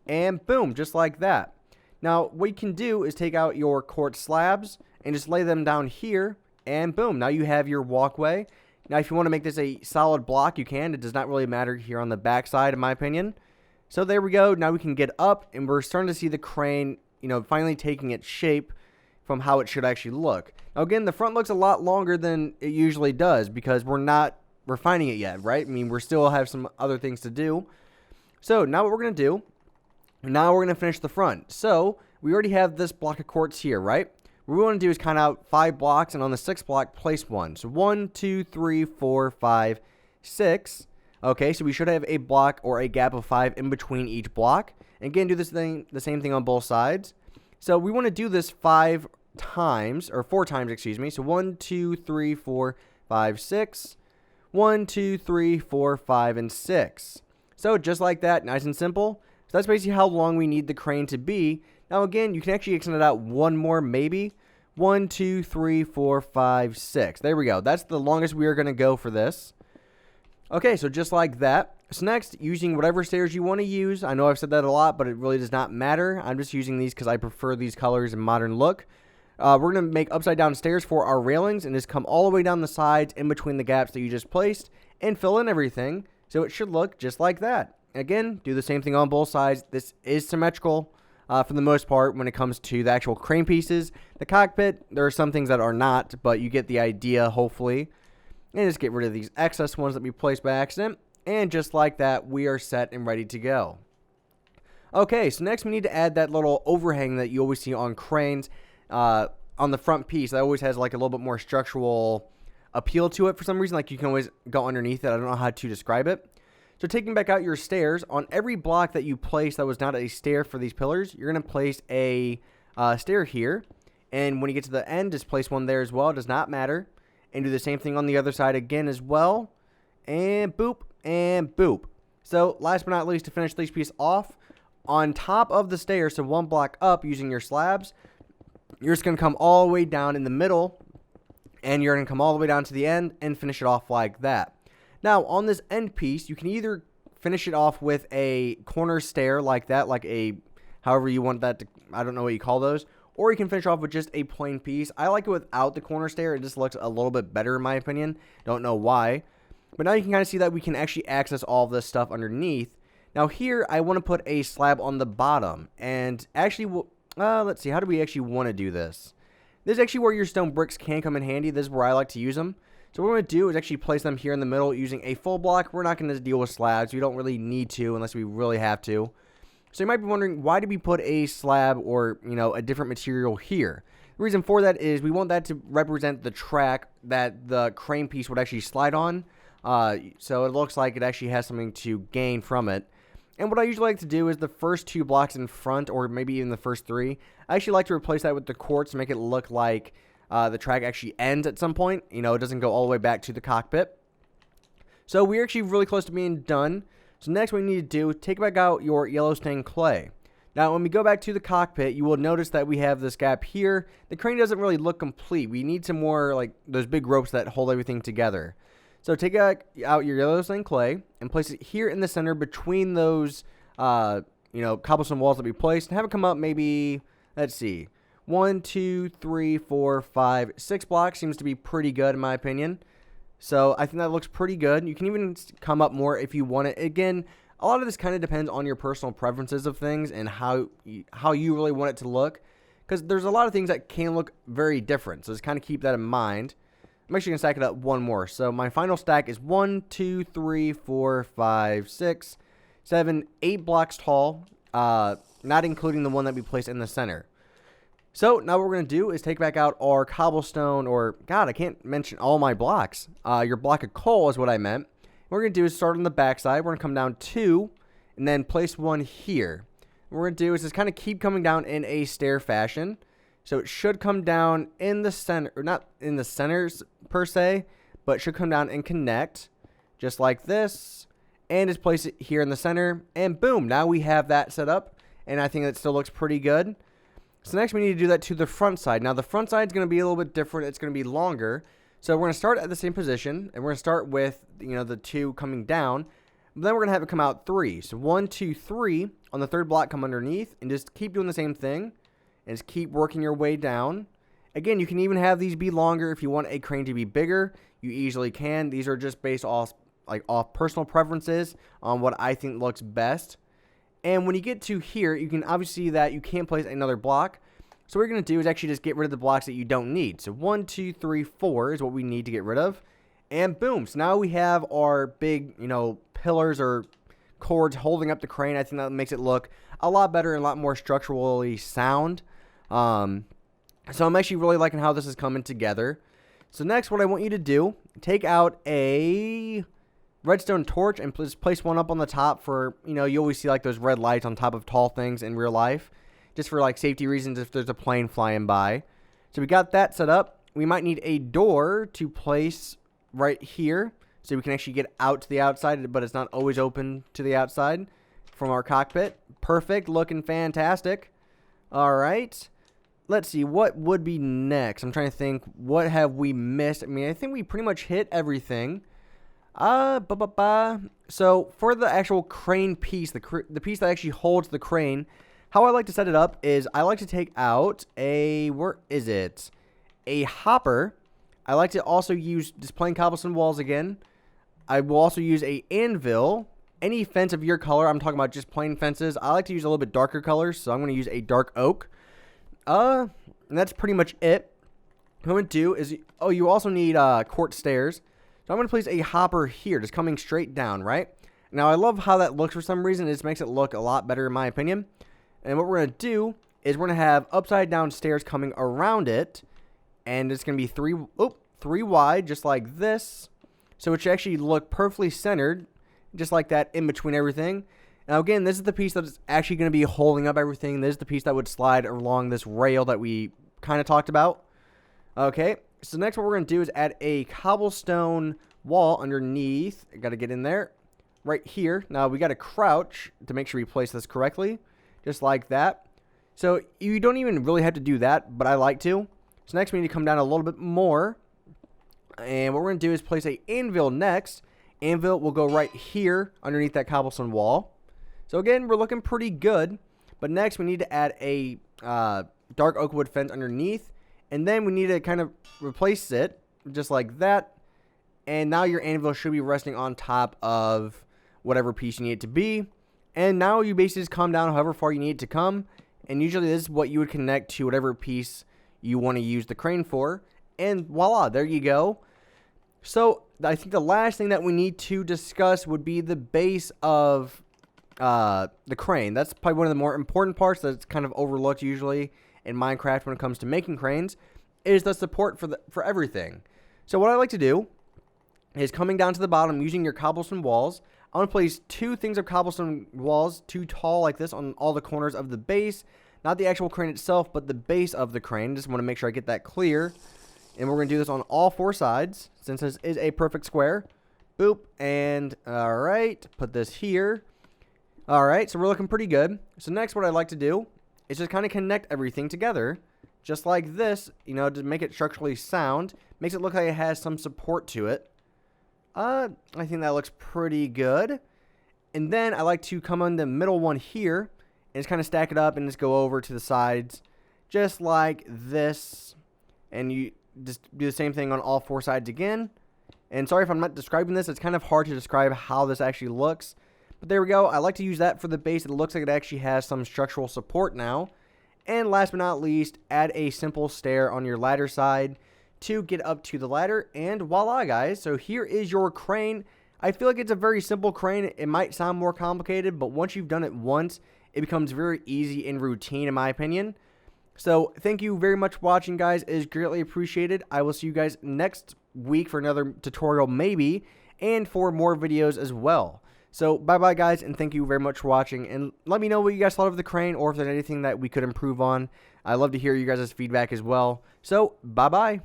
and boom, just like that. Now, what you can do is take out your quartz slabs and just lay them down here, and boom, now you have your walkway. Now, if you want to make this a solid block, you can. It does not really matter here on the back side, in my opinion. So there we go. Now we can get up, and we're starting to see the crane, finally taking its shape from how it should actually look. Now, again, the front looks a lot longer than it usually does because we're not refining it yet, right? I mean, we still have some other things to do. So now what we're going to do, now we're going to finish the front. So we already have this block of quartz here, right? What we want to do is count out 5 blocks, and on the 6th block, place 1. So 1, 2, 3, 4, 5, 6. Okay, so we should have a block or a gap of 5 in between each block. And again, do the same thing on both sides. So we want to do this 4 times, excuse me. So 1, 2, 3, 4, 5, 6. 1, 2, 3, 4, 5, and 6. So just like that, nice and simple. So that's basically how long we need the crane to be. Now again, you can actually extend it out one more maybe. 1, 2, 3, 4, 5, 6. There we go. That's the longest we are going to go for this. Okay, so just like that. So next, using whatever stairs you want to use. I know I've said that a lot, but it really does not matter. I'm just using these because I prefer these colors and modern look. We're going to make upside down stairs for our railings and just come all the way down the sides in between the gaps that you just placed and fill in everything. So it should look just like that. Again, do the same thing on both sides. This is symmetrical for the most part when it comes to the actual crane pieces. The cockpit, there are some things that are not, but you get the idea, hopefully. And just get rid of these excess ones that we placed by accident. And just like that, we are set and ready to go. Okay, so next we need to add that little overhang that you always see on cranes on the front piece. That always has like a little bit more structural appeal to it for some reason. Like you can always go underneath it. I don't know how to describe it. So taking back out your stairs, on every block that you place that was not a stair for these pillars, you're going to place a stair here. And when you get to the end, just place one there as well. It does not matter. And do the same thing on the other side again as well. And boop, and boop. So last but not least, to finish this piece off, on top of the stairs, so one block up using your slabs, you're just going to come all the way down in the middle. And you're going to come all the way down to the end and finish it off like that. Now, on this end piece, you can either finish it off with a corner stair like that, like a, however you want that to, I don't know what you call those. Or you can finish off with just a plain piece. I like it without the corner stair. It just looks a little bit better in my opinion. Don't know why. But now you can kind of see that we can actually access all of this stuff underneath. Now here, I want to put a slab on the bottom. And actually, let's see, how do we actually want to do this? This is actually where your stone bricks can come in handy. This is where I like to use them. So what we're going to do is actually place them here in the middle using a full block. We're not going to deal with slabs. We don't really need to unless we really have to. So you might be wondering, why did we put a slab or, a different material here? The reason for that is we want that to represent the track that the crane piece would actually slide on. So it looks like it actually has something to gain from it. And what I usually like to do is the first 2 blocks in front, or maybe even the first 3, I actually like to replace that with the quartz to make it look like the track actually ends at some point. It doesn't go all the way back to the cockpit. So we're actually really close to being done. So next what we need to do, take back out your yellow stained clay. Now when we go back to the cockpit, you will notice that we have this gap here. The crane doesn't really look complete. We need some more like those big ropes that hold everything together. So take out your yellow stained clay and place it here in the center between those cobblestone walls that we placed, and have it come up maybe, let's see, 1, 2, 3, 4, 5, 6 blocks. Seems to be pretty good in my opinion. So I think that looks pretty good. You can even come up more if you want it. Again, a lot of this kind of depends on your personal preferences of things and how you really want it to look. Because there's a lot of things that can look very different. So just kind of keep that in mind. I'm actually going to stack it up one more. So my final stack is 1, 2, 3, 4, 5, 6, 7, 8 blocks tall. Not including the one that we placed in the center. So now what we're going to do is take back out our cobblestone, or, God, I can't mention all my blocks. Your block of coal is what I meant. What we're going to do is start on the back side. We're going to come down 2 and then place 1 here. What we're going to do is just kind of keep coming down in a stair fashion. So it should come down in the center, or not in the centers per se, but it should come down and connect just like this. And just place it here in the center. And boom, now we have that set up. And I think that still looks pretty good. So next we need to do that to the front side. Now the front side is going to be a little bit different. It's going to be longer. So we're going to start at the same position. And we're going to start with, the 2 coming down. Then we're going to have it come out 3. So 1, 2, 3 on the third block, come underneath, and just keep doing the same thing, and just keep working your way down. Again, you can even have these be longer. If you want a crane to be bigger, you easily can. These are just based off personal preferences on what I think looks best. And when you get to here, you can obviously see that you can't place another block. So what we're going to do is actually just get rid of the blocks that you don't need. So 1, 2, 3, 4 is what we need to get rid of. And boom. So now we have our big, pillars or cords holding up the crane. I think that makes it look a lot better and a lot more structurally sound. So I'm actually really liking how this is coming together. So next, what I want you to do, take out a redstone torch and just place one up on the top for, you always see like those red lights on top of tall things in real life, just for like safety reasons if there's a plane flying by. So we got that set up. We might need a door to place right here so we can actually get out to the outside, but it's not always open to the outside from our cockpit. Perfect, looking fantastic. All right. Let's see, what would be next? I'm trying to think, what have we missed? I mean, I think we pretty much hit everything. So for the actual crane piece, the piece that actually holds the crane, how I like to set it up is I like to take out a hopper. I like to also use just plain cobblestone walls again. I will also use a anvil. Any fence of your color, I'm talking about just plain fences. I like to use a little bit darker colors, so I'm going to use a dark oak. And that's pretty much it. What I'm going to do is, you also need quartz stairs. So I'm going to place a hopper here, just coming straight down, right? Now, I love how that looks for some reason. It just makes it look a lot better in my opinion. And what we're going to do is we're going to have upside down stairs coming around it. And it's going to be three wide, just like this. So it should actually look perfectly centered, just like that in between everything. Now, again, this is the piece that is actually going to be holding up everything. This is the piece that would slide along this rail that we kind of talked about. Okay, so next what we're going to do is add a cobblestone wall underneath. I got to get in there right here. Now, we got to crouch to make sure we place this correctly, just like that. So you don't even really have to do that, but I like to. So next we need to come down a little bit more. And what we're going to do is place a anvil next. Anvil will go right here underneath that cobblestone wall. So again, we're looking pretty good. But next, we need to add a dark oak wood fence underneath. And then we need to kind of replace it, just like that. And now your anvil should be resting on top of whatever piece you need it to be. And now you basically just come down however far you need it to come. And usually this is what you would connect to whatever piece you want to use the crane for. And voila, there you go. So I think the last thing that we need to discuss would be the base of the crane. That's probably one of the more important parts that's kind of overlooked usually in Minecraft when it comes to making cranes, is the support for everything. So what I like to do is coming down to the bottom using your cobblestone walls. I want to place 2 things of cobblestone walls, 2 tall like this, on all the corners of the base. Not the actual crane itself, but the base of the crane. Just want to make sure I get that clear. And we're going to do this on all 4 sides, since this is a perfect square. Boop. And, alright, put this here. Alright, so we're looking pretty good. So next what I'd like to do is just kind of connect everything together. Just like this, to make it structurally sound. Makes it look like it has some support to it. I think that looks pretty good. And then I like to come on the middle one here and just kind of stack it up and just go over to the sides. Just like this. And you just do the same thing on all 4 sides again. And sorry if I'm not describing this. It's kind of hard to describe how this actually looks. But there we go. I like to use that for the base. It looks like it actually has some structural support now. And last but not least, add a simple stair on your ladder side to get up to the ladder. And voila, guys. So here is your crane. I feel like it's a very simple crane. It might sound more complicated, but once you've done it once, it becomes very easy and routine in my opinion. So thank you very much for watching, guys. It is greatly appreciated. I will see you guys next week for another tutorial maybe, and for more videos as well. So bye-bye, guys, and thank you very much for watching. And let me know what you guys thought of the crane, or if there's anything that we could improve on. I'd love to hear you guys' feedback as well. So bye-bye.